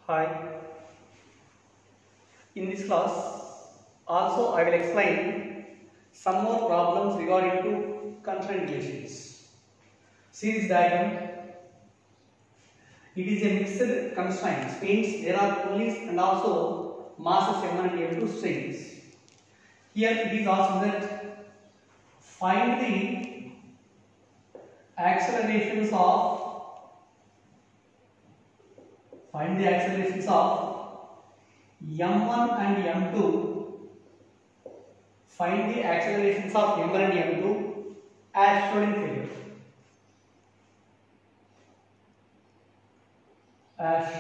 Hi. In this class, also I will explain some more problems regarding to constraint relations. See this diagram. It is a mixed constraints, means there are pulleys and also masses M1 and M2 strings. Here it is asked that find the accelerations of M1 and M2. Find the accelerations of M1 and M2 as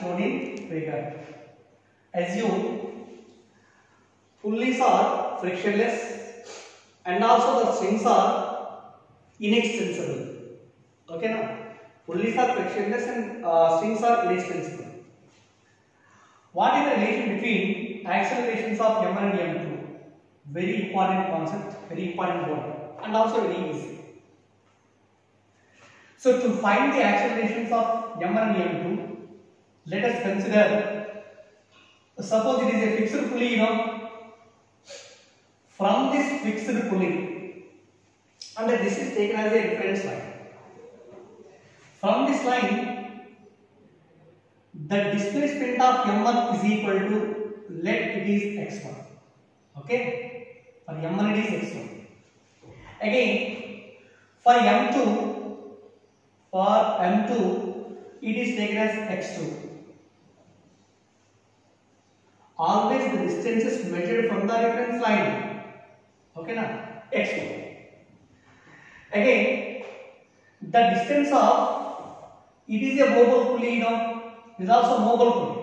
shown in figure. Assume pulleys are frictionless and also the strings are inextensible. Okay, now pulleys are frictionless and strings are inextensible. What is the relation between accelerations of M1 and M2? Very important concept, very important word, and also very easy. So to find the accelerations of M1 and M2, let us consider, suppose it is a fixed pulley, from this fixed pulley, and this is taken as a reference line. From this line, the displacement of M1 is equal to, let it is x1. Okay, for M1 it is x1. Again, for M2 it is taken as x2. Always the distance is measured from the reference line. Okay, now x2. Again, the distance of, it is a mobile pulley, is also mobile pulley.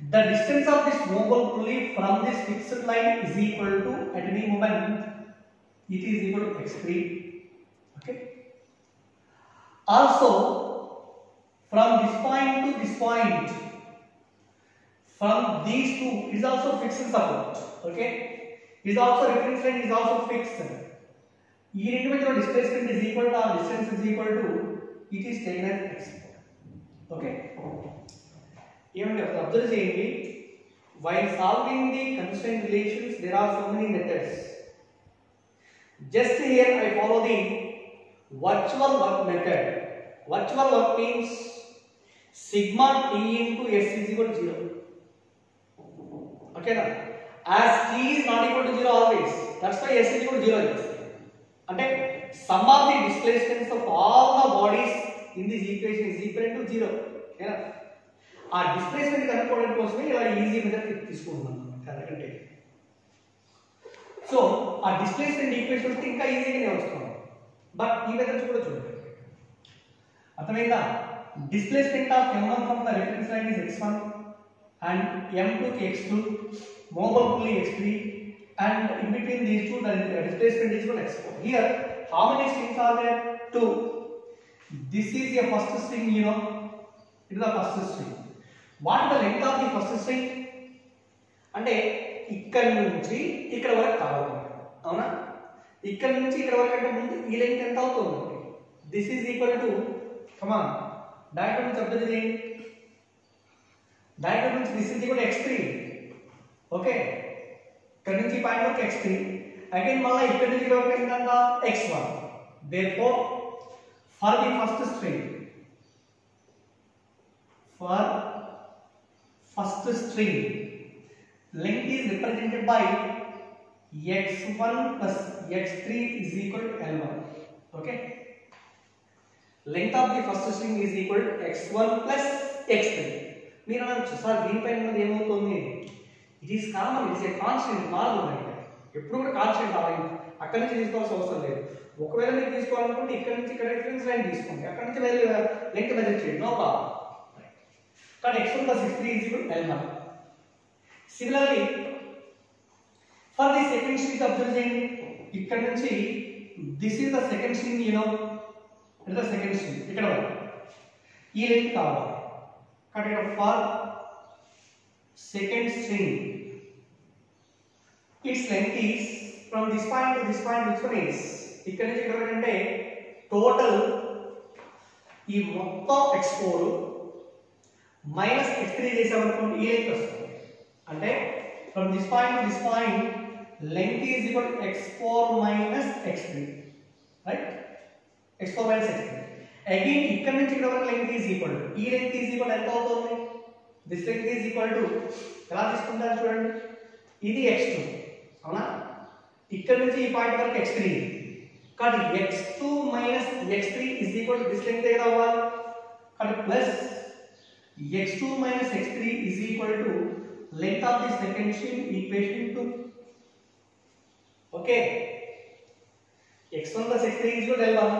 The distance of this mobile pulley from this fixed line is equal to, at any moment, it is equal to x3. Okay. Also, from this point to this point, from these two is also fixed support. Okay, is also reference line is also fixed. Individual displacement is equal to or distance is equal to, it is taken as x. Okay. Even observe cheyandi, while solving the constraint relations, there are so many methods. Just here I follow the virtual work method. Virtual work means sigma t into s is equal to 0. Okay, now as t is not equal to 0 always, that's why s is equal to 0. And sum of the displacements of all the bodies in this equation is equal to 0. Yeah. ఆ displacement కనుక్కోవడం కోసమే ఇలా easy method తీసుకుంటున్నాను correct. So ఆ displacement equation వస్తే ఇంకా ఈజీగానే వస్తుంది, బట్ ఈ మెథడ్స్ కూడా చూడండి. అర్థమైందా? Displacement of m1 from the reference line is x1 and m2 కి x2, mobile pulley x3, and in between these two the displacement is equal to x4. Here how many strings are there? 2. This is a first string, it is the first string. What is the length of the first string? అంటే ఇక్కడ నుంచి ఇక్కడ వరకు కావాలి, అవునా? ఇక్కడ నుంచి ఇక్కడ వరకు అంటే ముందు ఈ లెంగ్త్ ఎంత అవుతుంది? This is equal to, come on diagram నుంచి అబ్జర్వ్ చేయండి. డయాగ్రామ్ నుంచి this is equal to x3. Okay, ఇక్కడ నుంచి పాయింట్ వరకు x3. అగైన్ మళ్ళీ ఇక్కడ నుంచి ఇక్కడ వరకు ఎంత? x1. therefore for the first string, length is represented by x1 plus x3 is equal to L1. Okay, length of the first string is equal to x1 plus x3. మీరు అనొచ్చు, sir దీనిపైన ఉన్నది ఏమవుతుంది? It is common, it's a constant, మారదు. ఎప్పుడు కూడా constant అవ్వాలి, అక్కడి నుంచి తీసుకోవాల్సిన అవసరం లేదు. ఒకవేళ మీరు తీసుకోవాలనుకుంటే ఇక్కడ నుంచి ఇక్కడ రిఫరెన్స్ లైన్ తీసుకోండి, అక్కడ నుంచి లెంగ్త్ మెజర్ చేయండి, no problem. But x1 plus x3 is equal to L1. Similarly, for the second string observe cheyandi, ikkada nunchi this is the second string, it is the second string ikkada varaku ee length kavali. But for second string, its length is from this point to this point, which one is ikkada nunchi ikkada varaku ante total ee మొత్తం x4 minus x3 చేసామనుకోండి ఈ length వస్తుంది. అంటే from this point to this point length is equal to x4 minus x3, right? x4 minus x3. Again ఇక్కడ నుంచి ఇక్కడ వరకు length is equal to ఈ length is equal ఎంత అవుతుంది? This length is equal to ఎలా తీసుకుంటారు చూడండి, ఇది x2 అవునా, ఇక్కడ నుంచి ఈ పాయింట్ వరకు x3 కాబట్టి x2 minus x3 is equal to this length దగ్గర అవ్వాలి కాబట్టి plus x2 minus x3 is equal to length of this second equation 2. Okay, x1 plus x3 is equal to L1,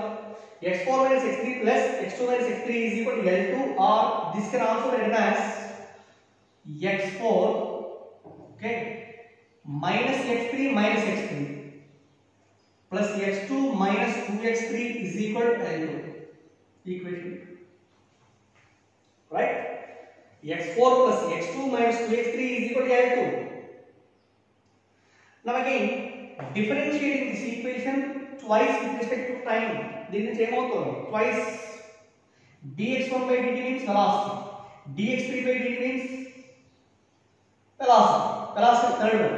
x4 minus x3 plus x2 minus x3 is equal to L2, or this can also be written as x4, okay, minus x3 minus x3 plus x2 minus 2x3 is equal to L2 equation, right? x4 plus x2 minus 2x3 is equal to L2. Now again differentiating this equation twice with respect to time, దీని నుంచి ఏమవుతుంది twice dx1 by dt means velocity, dx3 by dt means velocity third one.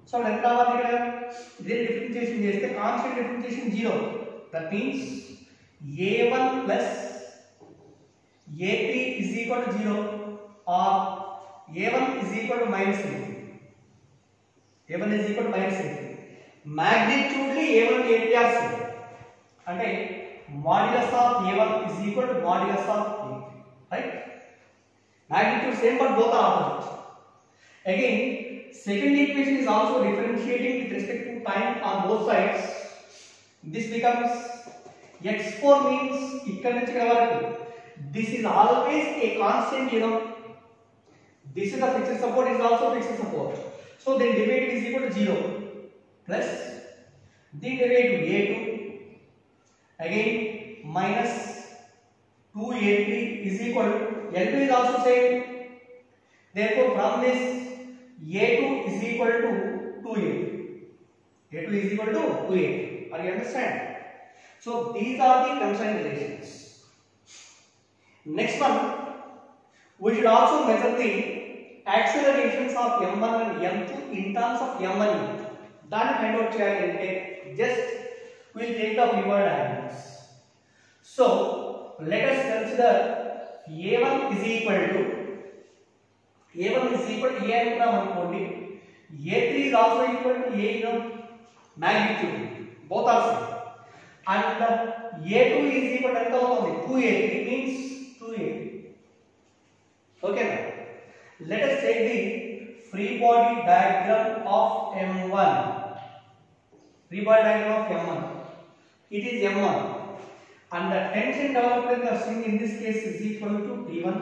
So ఎంత రావాలి ఇక్కడ, ఇదే differentiation చేస్తే constant differentiation 0, that means a1 plus a3 is equal to 0 or a1 is equal to minus a3. a1 is equal to minus a3. Magnitude a1 and a3 are same. అంటే modulus of a1 is equal to modulus of a3, right? Magnitude same but both are opposite. Again, second equation is also differentiating with respect to time on both sides. This becomes x4 means ఇక్కడ నుంచి ఇక్కడ వరకు this is always a constant, you know. This is a fixed support, is also fixed support. So then derivative is equal to 0 plus the derivative a2 again minus 2a3 is equal to L2 is also same. Therefore from this a2 is equal to 2a. a2 is equal to 2a. Are you understand? So these are the constraint relations. Next one, we should also measure the accelerations of m1 and m2 in terms of m1 and m2. That find out cheyalante just we will take the Weber diagrams. So let us consider a1 is equal to a అనుకున్నాం అనుకోండి, a3 is also equal to a, you know, magnitude both are same, and a2 is equal to ఎంత అవుతుంది 2a3 means 2a. Okay now let us take the free body diagram of m1. Free body diagram of m1, it is m1 and the tension developed in the string in this case is equal to t1.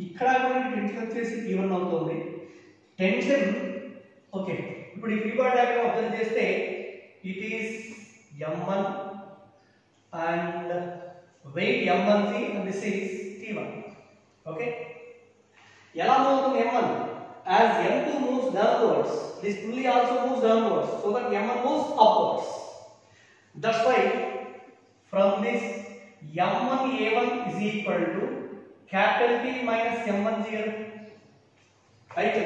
ఇక్కడ కూడా tension వచ్చేసి t1 అవుతుంది. Tension okay, ఇప్పుడు ఈ free body diagram observe చేస్తే it is m1 and weight m1g and this is t1. Okay, ఎలా move అవుతుంది m1 as m2 moves downwards, this pulley also moves downwards, so that m1 moves upwards. That's why from this m1 a1 is equal to capital T minus m1 0, right?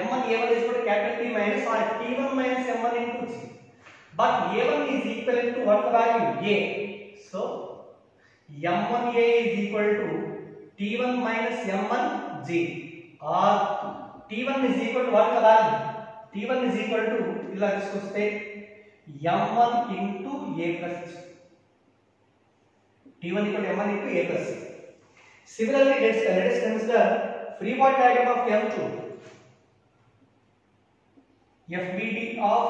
m1 a1 is equal to capital T minus or t1 minus m1 into g, but a1 is equivalent to what value a, so m1 a is equal to t1 minus m1 g, or t1 is equal to what value, t1 is equal to ఇలా తీసుకొస్తే m1 into a plus g, t1 equal to m1 into a plus g. Similarly, let us consider free body diagram of m2, FBD of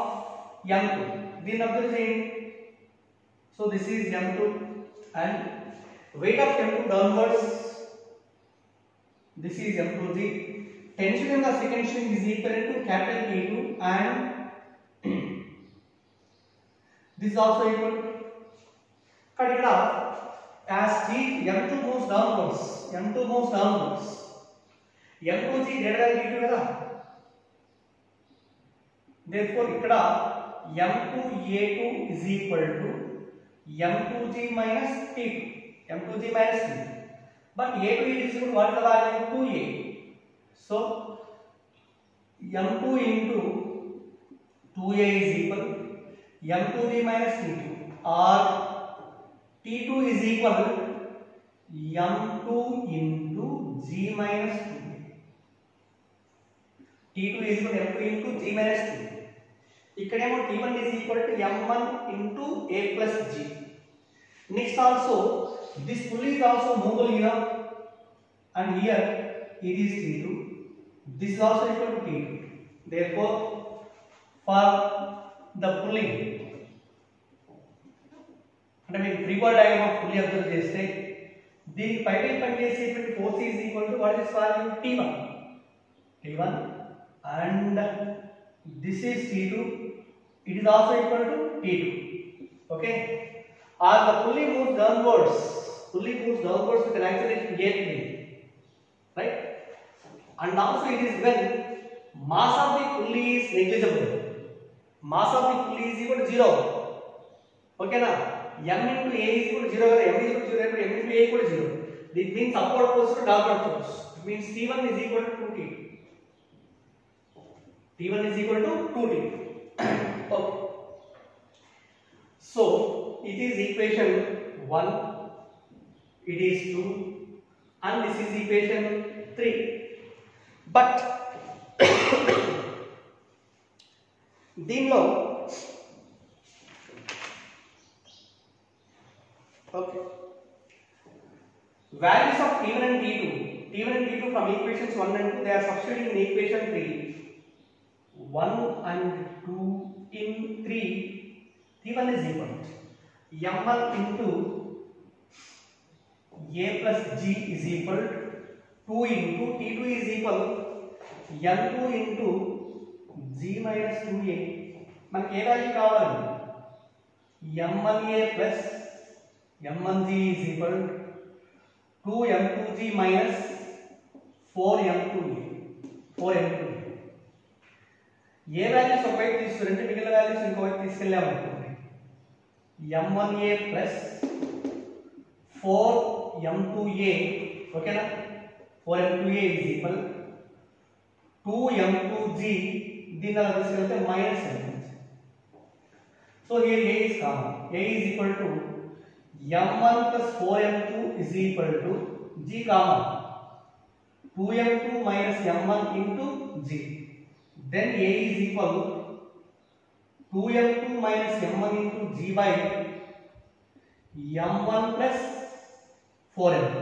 m2. Then observe saying, so this is m2 and weight of m2 downwards, this is m2g. Tension in the second string is equivalent to capital T2 and this is also equal to as m2 moves downwards, m2g greater than t2 కదా, therefore ఇక్కడ m2a2 is equal to m2g minus t2, But A2 is equal to what is the value? 2A. So M2 into 2A is equal M2B minus T2, or T2 is equal M2 into G minus 2A. T2 is equal to M2 into G minus 2A. ikkademo T1 is equal to M1 into A plus G. Next also, this pulley is also movable here, and here it is T2. This is also equal to T2. Therefore, for the pulling, అంటే మీకు free body diagram of pulley observe చేస్తే దీనికి పైన పనిచేసేటువంటి force is equal to what is value T1 and this is T2. It is also equal to T2. Okay. As the pulley moves downwards with an acceleration A3, right? And also it is when mass of the pulley is negligible. Mass of the pulley is equal to 0. Okay na? M into A is equal to 0. M is equal to 0. M into A is equal to 0. This means upward force to downward force. It means T1 is equal to 2T. T1 is equal to 2T. Okay. So it is equation 1, it is 2, and this is equation 3. But దీనిలో okay, values of T1 and T2 from equations 1 and 2, they are substituting in equation 3. 1 and 2 in 3, T1 is equal to M1 into A plus G is equal to 2 into T2 is equal M2 into G minus 2A. మనకి ఏ value కావాలండి? M1A plus M1G is equal to 2M2G minus 4M2A. A values ఒకవైపు తీసుకుంటే మిగిలిన values ఇంకోవైపు తీసుకెళ్ళామనుకోండి, M1A plus 4M2A, ఓకేనా? 4M2A is equal 2M2G, దీని అలా తీసుకెళ్తే మైనస్ అవుతుంది. So here A is common. A is equal to M1 plus 4M2 is equal to G common 2M2 minus M1 into G. Then A is equal 2M2 minus M1 into G by M1 plus 4M2.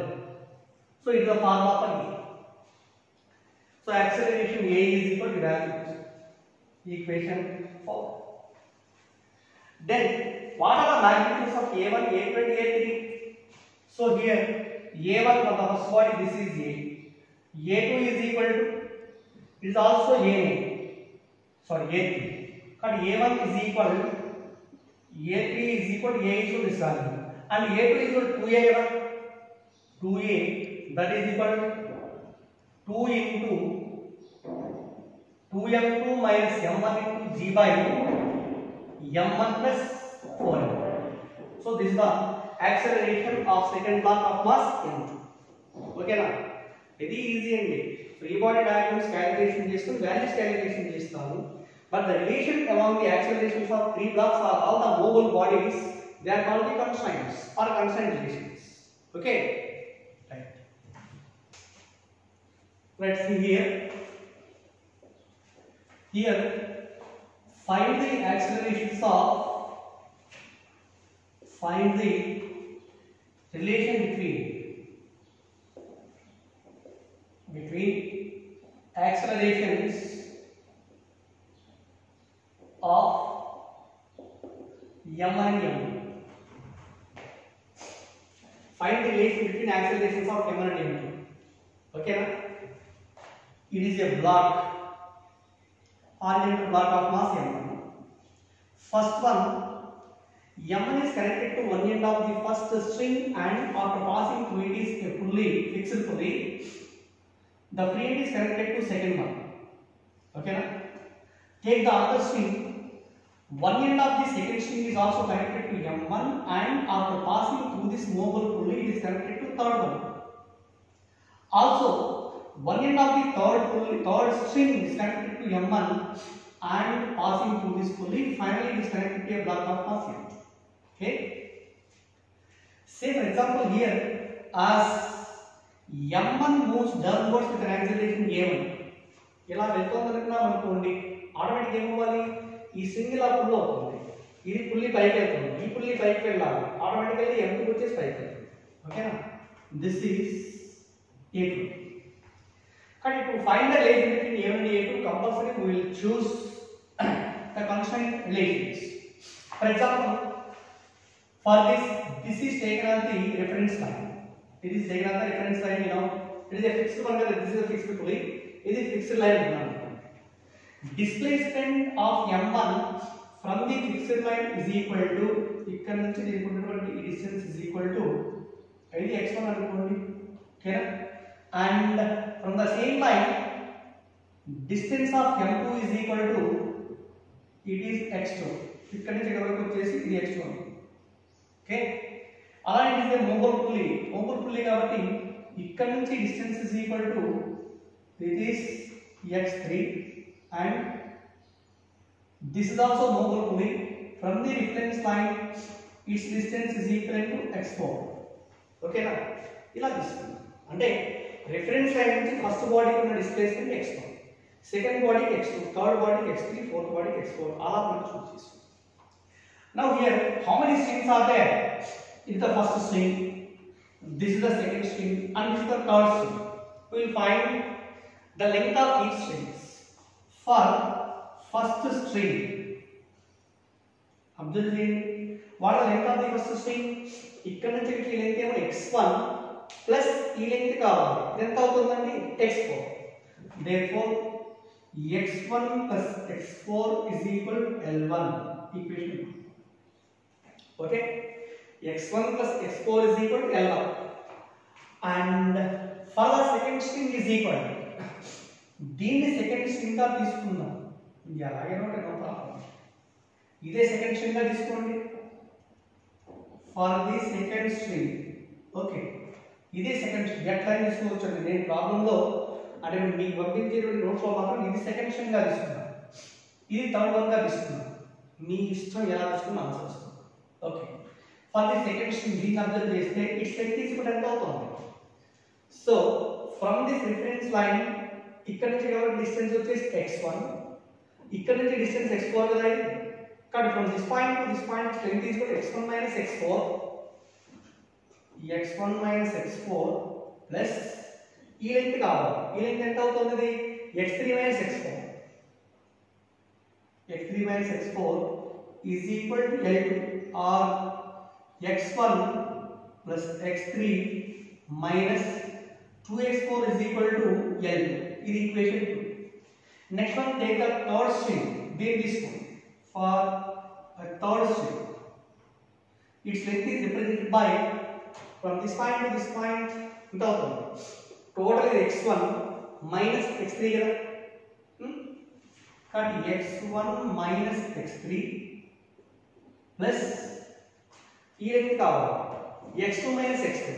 So it is the form of A. So acceleration A is equal to that equation 4. Then what are the magnitudes of A1, A2 and A3? So here A1 for the first body, this is A. A2 is equal to, it is also A3. But A1 is equal to A3 is equal to A is equal to this value, and A2 is equal to 2A, that is equal to 2 into 2M2 minus M1 into G by M1 plus 4M. So this is the acceleration of second block of mass M2. Okay na? Very easy and free body diagrams calculation chestunu values calculation chestamu, but the relation among the accelerations of three blocks are all the movable bodies, they are called the constraints or constraint relations. Okay, right. Let's see here find the accelerations of, find the relation between accelerations of M and M. Find the relation between accelerations of M and M. Okay na? It is a block, horizontal block of mass M1. First one, M1 is connected to one end of the first string, and after passing through it is a pulley, fixed pulley. The free end is connected to second one. Okay na? Take the other string. One end of the second string is also connected to M1, and after passing through this movable pulley, it is connected to third one. Also, one end of the third string is connected to M1 and passing through this pulley. Finally, it is connected to a block of mass M. Okay. Say for example here, as M1 moves downwards with an acceleration A1. ఇలా వెళ్తుందనుకున్నాం అనుకోండి, automatic ఏమవ్వాలి, ఈ string ఇలా pull అవుతుంది, ఇది పుల్లి పైకి వెళ్తుంది, ఈ పుల్లి పైకి వెళ్ళాలి, ఆటోమేటికల్లీ M2 వచ్చేసి పైకి వెళ్తుంది. ఓకేనా? This is A2. కానీ to find the relation between A1 and A2, compulsory we will choose the constraint relations. For example, for this is taken as the reference line. It is taken as the reference line, you know. It is a fixed one, this is a fixed pulley. It is fixed line. Displacement of M1 from the fixed line is equal to, ఇక్కడ నుంచి దీనికి ఉన్నటువంటి ఈ distance is equal to ఇది x1 అనుకోండి. ఓకేనా? And from the same line, distance of M2 is equal to, it is x2. ఇక్కడ నుంచి ఇక్కడ వరకు వచ్చేసి ఇది x1. ఓకే, అలా it is a mobile pulley కాబట్టి ఇక్కడ నుంచి distance is equal to, it is x3, and this is also mobile pulley. From the reference line, its distance is equal to x4. Okay na? ఇలా తీసుకుందాం. అంటే reference line నుంచి first బాడీకి ఉన్న displacement x1, second బాడీకి x2, third బాడీకి x3, fourth బాడీకి x4, అలా మనం చూస్ చేసుకుందాం. Now here, how many strings are there? This is the first string, this is the second string, and this is the third string. We will find the length of each strings. For first string, observe what is the length of the first string? ఇక్కడ నుంచి ఈ length ఏమో x1 plus ఈ length కావాలి, ఎంత అవుతుందండి? x4. Therefore, x1 plus x4 is equal to L1 equation. Okay, x1 plus x4 is equal to L1, and for the second string is equal to, దీన్ని second string గా తీసుకుందాం. ఇది అలాగే ఉంటుంది, నో ప్రాబ్లం. ఇదే సెకండ్ స్ట్రింగ్ గా తీసుకోండి for the second string. Okay, ఇదే సెకండ్ స్ట్రింగ్ ఎట్లా తీసుకోవచ్చు అండి. నేను ప్రాబ్లంలో అంటే మీకు పంపించేటువంటి నోట్స్ లో మాత్రం ఇది సెకండ్ స్ట్రింగ్ గా తీసుకున్నాను, ఇది థర్డ్ వన్ గా తీసుకున్నాను. మీ ఇష్టం ఎలా తీసుకున్నా ఆన్సర్ వస్తుంది. Okay, for the second string దీన్ని అబ్జర్వ్ చేస్తే ఇట్స్ లెంగ్త్ తీసుకుంటే ఎంత అవుతుంది? So from this reference line ఇక్కడ నుంచి కాబట్టి డిస్టెన్స్ వచ్చేసి x1, ఇక్కడ నుంచి డిస్టెన్స్ x4 కదా. కాబట్టి from this point to this point length is equal to x1 minus x4, x1 minus x4 plus ఈ లెంగ్త్ కావాలి. ఈ లెంగ్త్ ఎంత అవుతుంది? x3 minus x4. x3 minus x4 is equal to L2, or x1 plus x3 minus 2x4 is equal to L2. This is equation 2. Next one, take the third string. This one for a third string, its length is represented by, from this point to this point, total is x1 minus x3 kada. Cut x1 minus x3 plus ఈ length కావాలి x2 minus x3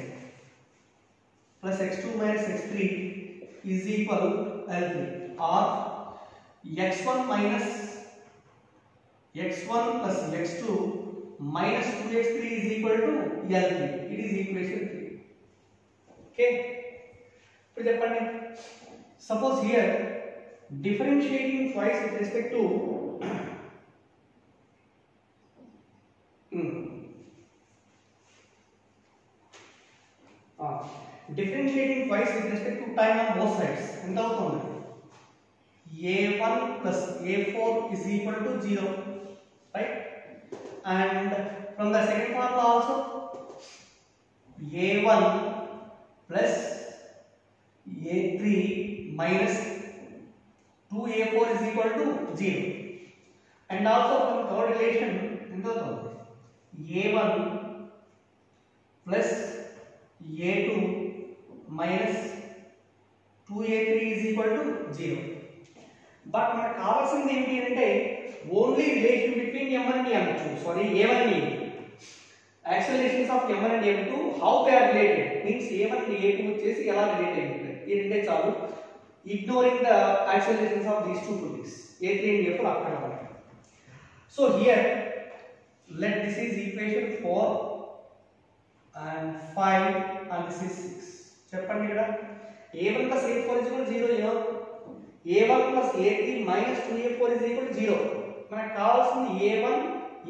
plus x2 minus x3 is equal L3, or x1 minus x1 plus x2 minus 2x3 is equal to L3. It is equation 3. Okay, ఇప్పుడు చెప్పండి. Suppose here differentiating twice with respect to differentiating twice with respect to time on both sides. ఎంత అవుతుంది? a1 plus a4 is equal to 0, right? And from the second formula also, a1 plus a3 minus 2a4 is equal to 0. And also from third relation, ఎంత అవుతుంది? a1 plus a2 minus 2a3 is equal to 0. But మనకు కావాల్సింది ఏంటి అంటే only relation between m1 and m2, sorry a1 and a2. Accelerations of m1 and m2, how they are related, means a1 and a2 వచ్చేసి ఎలా relate అయ్యింది. ఈ రెండే చాలు. Ignoring the accelerations of these two pulleys, A3 and A4 అక్కడ ఉంటాయి. So here let this is equation 4 and 5 and this is 6. చెప్పండి ఇక్కడ A1 plus A4 is equal to 0. you know A1 plus A3 minus 2A4 is equal to 0. మనకు కావాల్సింది A1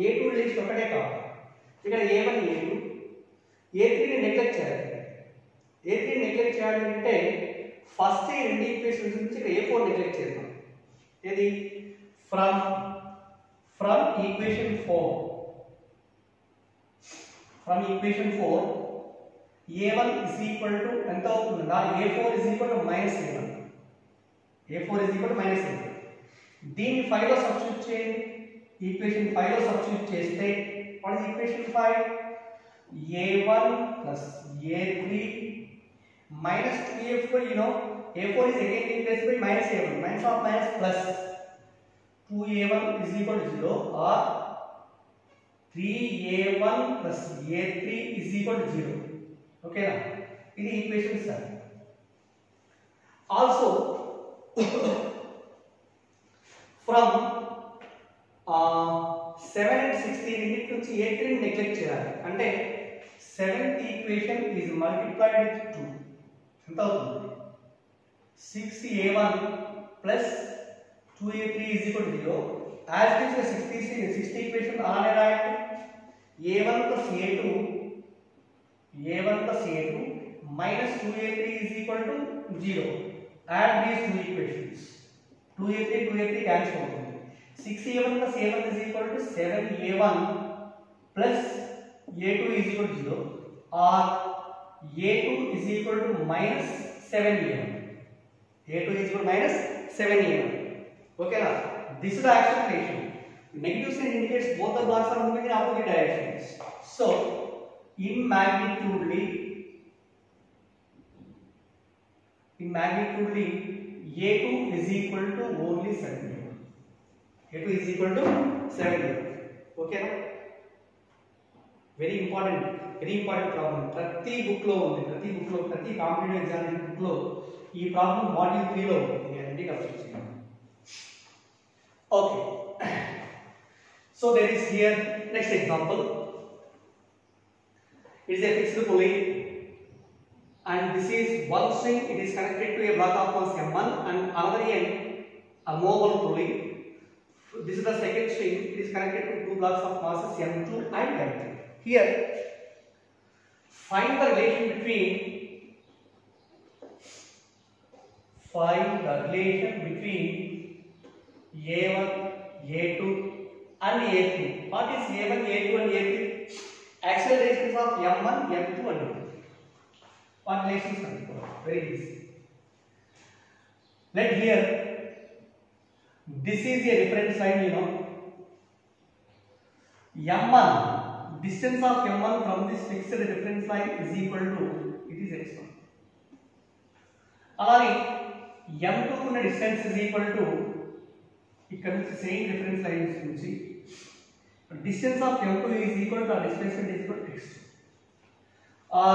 A2 list ఒకటే కావాలి. ఇక్కడ A1 A2 A3 ని neglect చేయాలి. A3 ని నెగ్లెక్ట్ చేయాలి అంటే ఫస్ట్ ఈ రెండు ఈక్వేషన్స్ నుంచి ఇక్కడ A4 నెగ్లెక్ట్ చేద్దాం. ఇది from equation 4 A1 is equal to ఎంత అవుతుంది? A4 is equal to minus A1. A4 is equal to minus A1. దీన్ని 5 లో సబ్స్టిట్యూట్ చేయండి. ఈక్వేషన్ 5 లో సబ్స్టిట్యూట్ చేస్తే what is equation 5? A1 plus A3 minus 2A4. you know A4 is again replaced by minus A1. Minus of minus plus 2A1 is equal to 0 or 3A1 plus A3 is equal to 0. Okay na? This is equation 7. Also from 7 and 16 ఇంటి నుంచి A3 ని neglect చేయాలి. అంటే 7th equation is multiplied with 2. ఎంత అవుతుంది? 6A1 plus 2A3 is equal to 0. As it is the 60th equation అలానే రాయండి. A1 plus A2 minus 2A3 is equal to 0. Add these two equations. 2A3 cancel అవుతుంది. 6A1 plus A1 is equal to 7A1 plus A2 is equal to 0 or A2 is equal to minus 7A1. A2 is equal to minus 7A1. Okay na? This is the acceleration. Negative sign indicates both the bars are moving in opposite directions. So in magnitude A2 is equal to only 7A1. A2 is equal to 7A1. Okay na? Very important problem. ప్రతి book లో ఉంది. ప్రతి competitive examination book లో ఈ problem module 3 లో ఉంది. Guarantee consider చేయండి. Okay. So there is here next example. It is a fixed pulley and this is one string. It is connected to a block of mass M1 and another end a movable pulley. This is the second string. It is connected to two blocks of masses M2 and M3. Here find the relation between A1, A2 and A3. What is A1, A2 and A3? Accelerations of M1, M2 and M3. What relations are there? Very easy. Let here, this is a reference line, you know. M1, distance of M1 from this fixed reference line is equal to, it is x1. అలానే M2 ఉన్న distance is equal to, ఇక్కడ నుంచి same reference lines నుంచి distance of M2 is equal to displacement is equal to x2. Or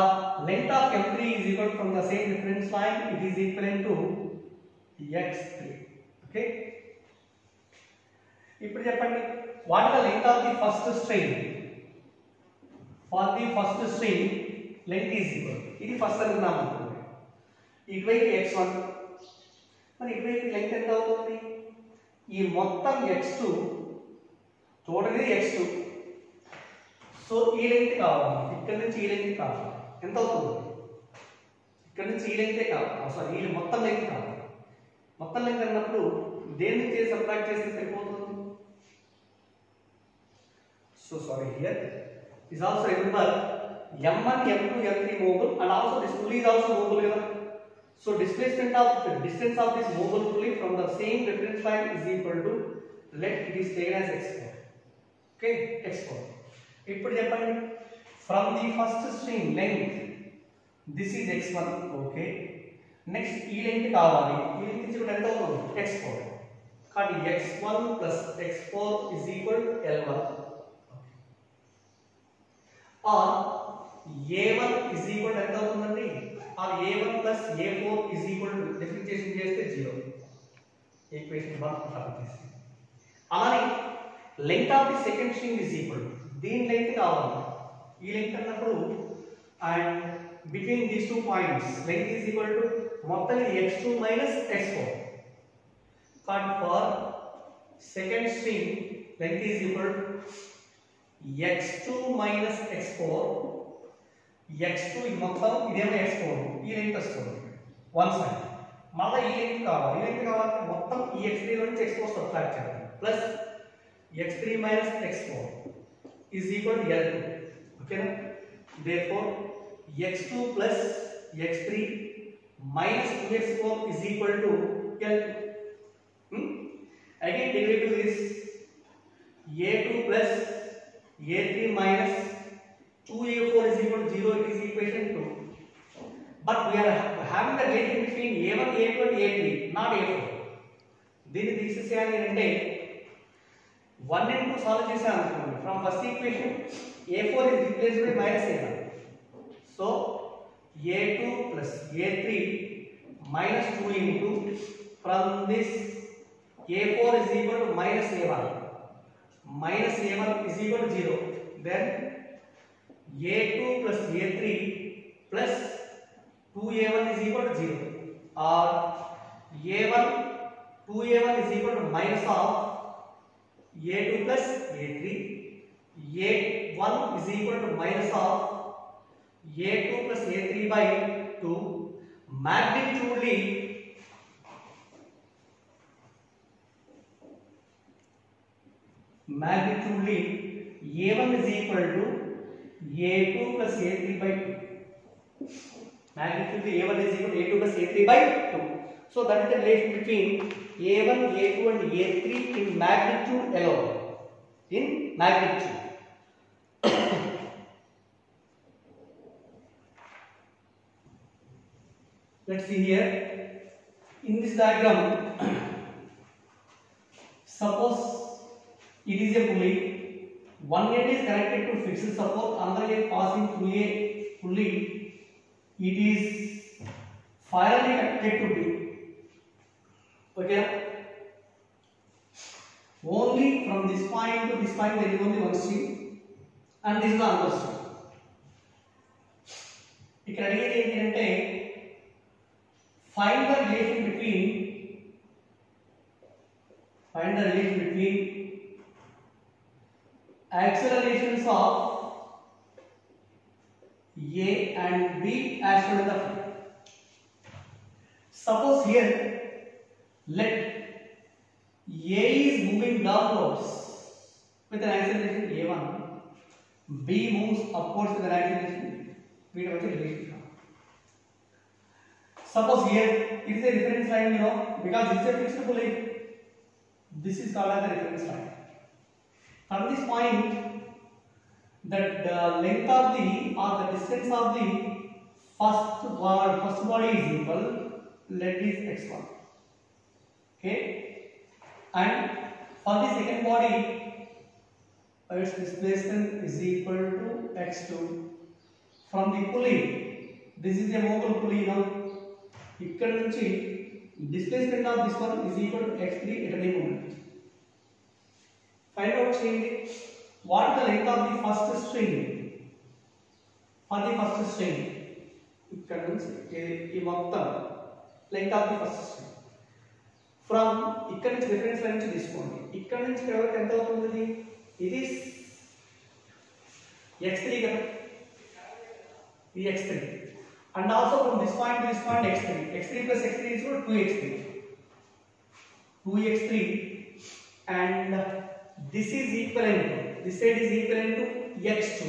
length of M3 is equal from the same reference line, it is equivalent to x3. Okay. ఇప్పుడు చెప్పండి, what is the length of the first string? For the first string, length is equal. ఇది first అనుకున్నాం అనుకోండి. ఇటువైపు x1, మరి ఇటువైపు length ఎంత అవుతుంది? ఈ మొత్తం x2 చూడండి, x2. సో ఈ లెంగ్త్ కావాలి, ఇక్కడ నుంచి ఈ లెంగ్త్ కావాలి. ఎంత అవుతుంది? ఇక్కడ నుంచి ఈ లెంగ్తే కావాలి, సారీ ఈ మొత్తం లెంగ్త్ కావాలి. మొత్తం లెంగ్త్ అన్నప్పుడు దేని నుంచి సబ్ట్రాక్ట్ చేస్తే సరిపోతుంది? So sorry, here is also remember M1, M2, M3 movable and also this pulley is also movable కదా. So displacement of the distance of this movable pulley from the same reference line is equal to, let it is taken as x4. Okay, x4. ఇప్పుడు చెప్పండి, from the first string length, this is x1. Okay, next ఈ length కావాలి, ఈ length నుంచి కూడా ఎంత అవుతుంది? x4. కాబట్టి x1 plus x4 is equal to L1. Or A1 is equal to ఎంత అవుతుందండి? or a1 plus a4 is equal to differentiation చేస్తే 0 equation 1 కాబట్టి అలానే length of the second string is equal to దీని length కావాలి ఈ length అన్నప్పుడు and between these two points length is equal to మొత్తం x2 minus x4 but for second string length is equal to x2 minus x4 x2 ఇది మొత్తం ఇదేమో x4 ఈ length వస్తుంది one side మళ్ళీ ఈ length కావాలి మొత్తం ఈ x3 నుంచి x4 సబ్ట్రాక్ట్ చేయాలి plus x3 minus x4 is equal to L2 okay na therefore x2 plus x3 minus 2x4 is equal to L2 again derivative is a2 plus a3 minus 2a4 is equal to 0 it is equation 2 but we are having the relation between a1 a2 and a3 not a4 దీన్ని తీసేయాలి అంటే 1 and 2 solve చేసాం అనుకోండి from first equation a4 is replaced by minus a1 so a2 plus a3 minus 2 into from this a4 is equal to minus a1 is equal to 0 then a2 plus a3 plus 2a1 is equal to 0 or a1 2a1 is equal to minus of a2 plus a3 a1 is equal to minus of a2 plus a3 by 2 magnitudely a1 is equal to a2 plus a3 by 2 magnitudely a1 is equal to a2 plus a3 by 2 so that is the relation between a1 a2 and a3 in magnitude alone in magnitude let's see here in this diagram suppose it is a pulley one end is connected to fixed support another end passing through a pulley it is finally connected to B okay only from this point to this point there is only one string and this is the other string ఇక్కడ అడిగేది ఏంటంటే find the relation between accelerations of A and B as shown in the figure. Suppose here let A is moving downwards with an acceleration A1, B moves upwards with an acceleration B. Suppose here it is a reference line, you know, because this is a fixed pulley. This is called as the reference line. From this point, that the length of the or the distance of the first body is equal. Let this x1. Okay, and for the second body, its displacement is equal to x2. From the pulley, this is a mobile pulley now. ఇక్కడ నుంచి displacement of this one is equal to x3 at any moment. Find out చేయండి what is the length of the first string. For the first string ఇక్కడ నుంచి ఈ మొత్తం length of the first string from ఇక్కడ నుంచి reference line నుంచి తీసుకోండి ఇక్కడ నుంచి ఇక్కడ వరకు ఎంత అవుతుంది ఇది x3 కదా ఈ x3 and also from this point to this point x3 plus x3 is equal to 2x3 and this is equivalent to this side is equivalent to x2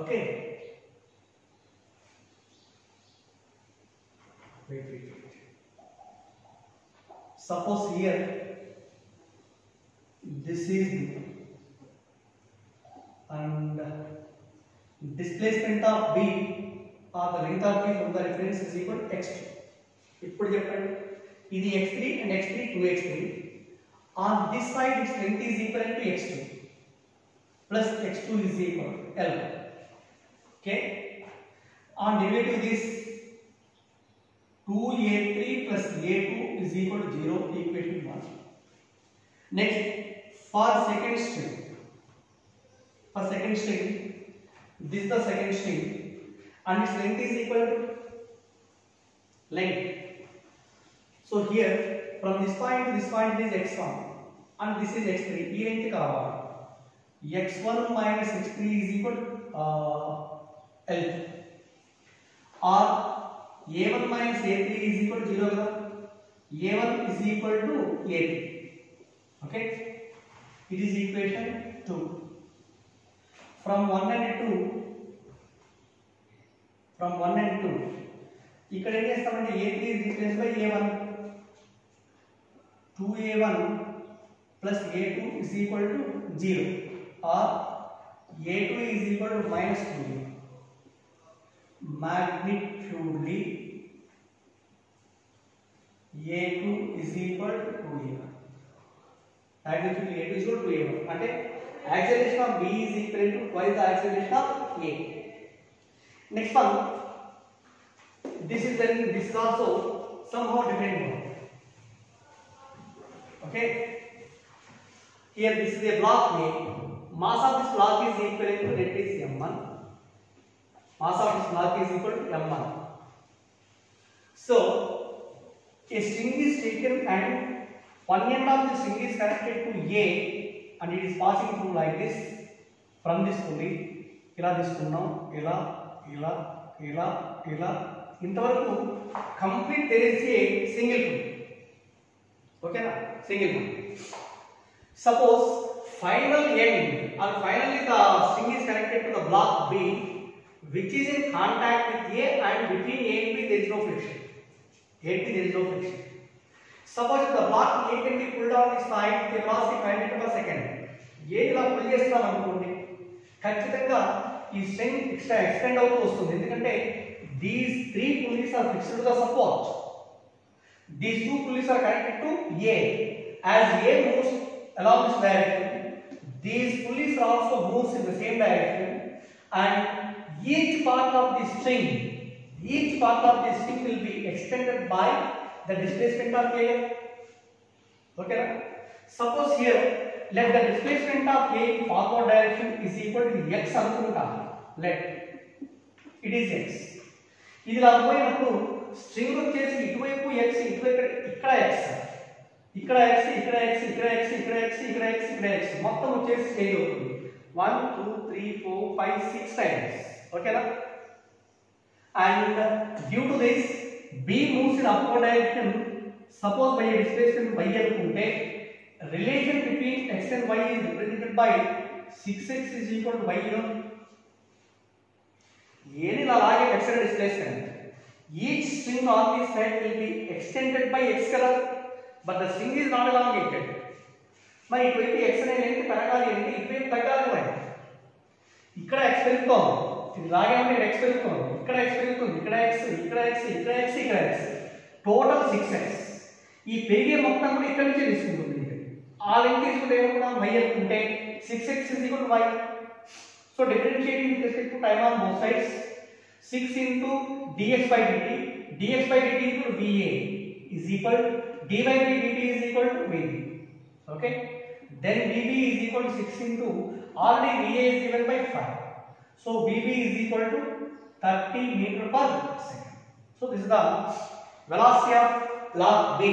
okay wait suppose here this is and displacement of B or the length of B from the reference is equal to x2. ఇప్పుడు చెప్పండి ఇది x3 and x3 2x3 on this side its length is equal to x2 plus x2 is equal to L. Okay, On derivative this 2a3 plus a2 is equal to 0, equation 1. Next, for second string, this is the second string and its length is equal to length. So here from this point to this point it is x1 and this is x3. E length kavali. x1 minus x3 is equal to L. Or a1 minus a3 is equal to 0 kada. a1 is equal to a3. Okay, it is equation 2. From 1 and 2 ఇక్కడ ఏం చేస్తామంటే a3 is replaced by a1. 2a1 plus a2 is equal to 0 or a2 is equal to minus 2a. Magnitudely a2 is equal to 2a. Magnitude a2 is equal to 2a. అంటే acceleration of b is equal to twice the acceleration of a. Next one, this is also somehow different one. Okay, here this is a block A. Mass of this block is equal to that is m1. Mass of this block is equal to m1. So a string is taken and one end of the string is connected to A and it is passing through like this from this pulley. ఇలా తీసుకున్నాం, ఇలా ఇలా ఇలా ఇలా ఇంతవరకు complete there is a single pulley. ఓకేనా, single pulley. Suppose final end or finally the string is connected to the block B which is in contact with A and between A and B there is no friction. Suppose the block A can be pulled on its side with a velocity 5 meters per second. A ఇలా pull చేస్తాం అనుకోండి, ఖచ్చితంగా ఈ string extend అవుతూ వస్తుంది. ఎందుకంటే these three pulleys are fixed to the support. These two pulleys are connected to A. As A moves along this direction, these pulleys also moves in the same direction, and each part of the string will be extended by the displacement of A. Okay, suppose here let the displacement of A in forward direction is equal to x anukunta. Let it is x. ఇది ఇలా పోయినప్పుడు string వచ్చేసి ఇటువైపు x, ఇటువైపు ఇక్కడ x, ఇక్కడ x, ఇక్కడ x, ఇక్కడ x, ఇక్కడ x, ఇక్కడ x, ఇక్కడ x మొత్తం వచ్చేసి చేంజ్ అవుతుంది 1 2 3 4 5 6 times. ఓకేనా, and due to this b moves in upward direction. Suppose by a displacement y అనుకుంటే relation between x and y is represented by 6x is equal to y. any లాగే x and displacement, each string on this side will be extended by x color, but the string is not elongated. మరి ఇటువైపు x అనే length పెరగాలి అంటే ఇటువైపు తగ్గాలి. మరి ఇక్కడ x పెరుగుతోంది, ఇది లాగే ఉంటే x పెరుగుతోంది, ఇక్కడ x పెరుగుతుంది, ఇక్కడ x, ఇక్కడ x, ఇక్కడ x, ఇక్కడ x, టోటల్ 6x. ఈ పెరిగే మొత్తం కూడా ఇక్కడ నుంచి తీసుకుంటుంది. ఆ లెంగ్త్ తీసుకుంటే ఏమనుకున్నాం y అనుకుంటే 6x is equal to y. So differentiating with respect to time on both sides, 6 into dx by dt, dx by dt equal to va is equal to dy by dt is equal to vb. Okay, then vb is equal to 6 into already va is given by 5, so vb is equal to 30 meter per second. So this is the velocity of block B.